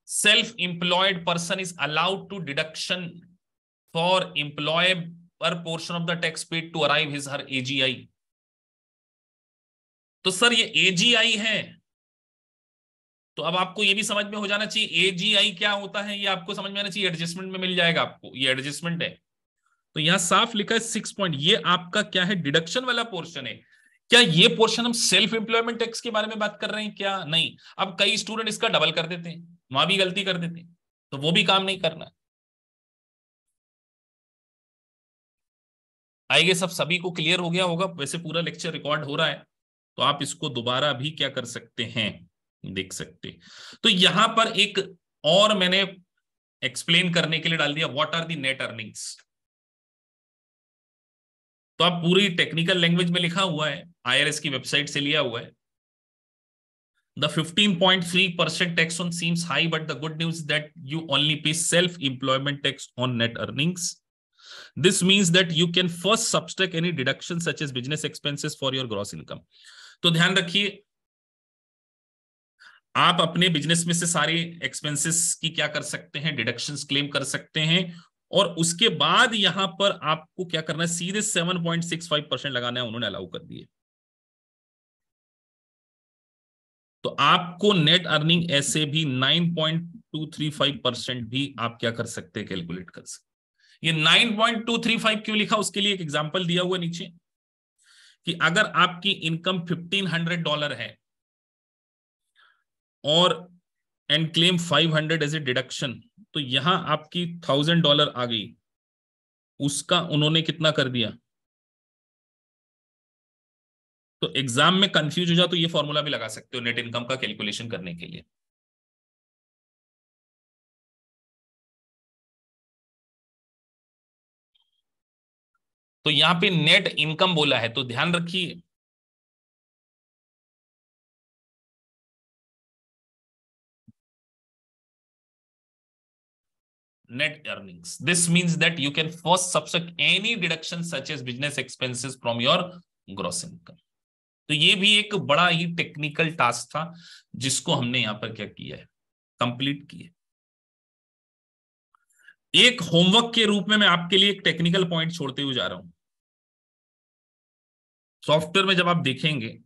Speaker 1: self employed person is allowed to deduction for employer portion of the tax paid to arrive his her AGI. तो सर ये एजीआई है, तो अब आपको ये भी समझ में हो जाना चाहिए एजीआई क्या होता है। ये आपको समझ में आना चाहिए, एडजस्टमेंट में मिल जाएगा आपको, ये एडजस्टमेंट है। तो यहां साफ लिखा है 6 पॉइंट, ये आपका क्या है, डिडक्शन वाला पोर्शन है। क्या ये पोर्शन हम सेल्फ एम्प्लॉयमेंट टैक्स के बारे में बात कर रहे हैं क्या? नहीं। अब कई स्टूडेंट इसका डबल कर देते हैं, वहां भी गलती कर देते हैं, तो वो भी काम नहीं करना। आइए, सब सभी को क्लियर हो गया होगा। वैसे पूरा लेक्चर रिकॉर्ड हो रहा है, तो आप इसको दोबारा भी क्या कर सकते हैं, देख सकते। तो यहां पर एक और मैंने एक्सप्लेन करने के लिए डाल दिया, what are the net earnings. तो आप पूरी टेक्निकल लैंग्वेज में लिखा हुआ है, आईआरएस की वेबसाइट से लिया हुआ है। The 15.3% tax on seems high, but the good news is that you only pay self-employment tax on net earnings. This means that you can first subtract any deductions such as business expenses for your gross income. तो ध्यान रखिए, आप अपने business में से सारे expenses की क्या कर सकते हैं, डिडक्शंस क्लेम कर सकते हैं, और उसके बाद यहां पर आपको क्या करना है, सीधे 7.65% लगाना है, उन्होंने अलाउ कर दिए। तो आपको नेट अर्निंग ऐसे भी 9.235% भी आप क्या कर सकते हैं, कैलकुलेट कर सकते। ये 9.235 क्यों लिखा, उसके लिए एक एग्जांपल दिया हुआ नीचे, कि अगर आपकी इनकम $1,500 है और and claim 500 as a deduction, तो यहां आपकी $1,000 आ गई, उसका उन्होंने कितना कर दिया। तो एग्जाम में कंफ्यूज हो जाओ तो ये फॉर्मूला भी लगा सकते हो नेट इनकम का कैलकुलेशन करने के लिए। तो यहां पे नेट इनकम बोला है, तो ध्यान रखिए net earnings. This means that you can first subtract any deduction such as business expenses from your gross income. तो ये भी एक बड़ा ही टेक्निकल टास्क था जिसको हमने यहां पर क्या किया है, कंप्लीट किया। एक होमवर्क के रूप में मैं आपके लिए एक टेक्निकल पॉइंट छोड़ते हुए जा रहा हूं। सॉफ्टवेयर में जब आप देखेंगे,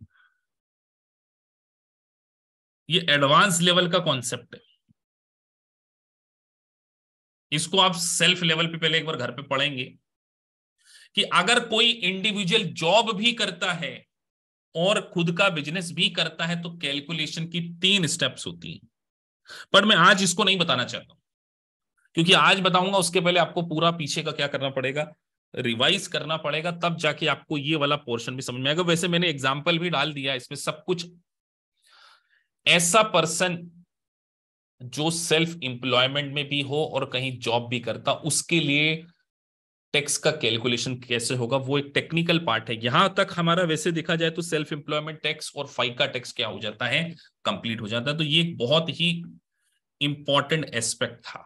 Speaker 1: ये एडवांस लेवल का कॉन्सेप्ट है, इसको आप सेल्फ लेवल पे पहले एक बार घर पे पढ़ेंगे कि अगर कोई इंडिविजुअल जॉब भी करता है और खुद का बिजनेस भी करता है तो कैलकुलेशन की 3 स्टेप्स होती हैं। पर मैं आज इसको नहीं बताना चाहता हूं, क्योंकि आज बताऊंगा उसके पहले आपको पूरा पीछे का क्या करना पड़ेगा, रिवाइज करना पड़ेगा, तब जाके आपको ये वाला पोर्शन भी समझ में आएगा। वैसे मैंने एग्जाम्पल भी डाल दिया इसमें सब कुछ। ऐसा पर्सन जो सेल्फ एम्प्लॉयमेंट में भी हो और कहीं जॉब भी करता, उसके लिए टैक्स का कैलकुलेशन कैसे होगा वो एक टेक्निकल पार्ट है। यहां तक हमारा वैसे देखा जाए तो सेल्फ एम्प्लॉयमेंट टैक्स और फाइका टैक्स क्या हो जाता है, कंप्लीट हो जाता है। तो ये एक बहुत ही इंपॉर्टेंट एस्पेक्ट था।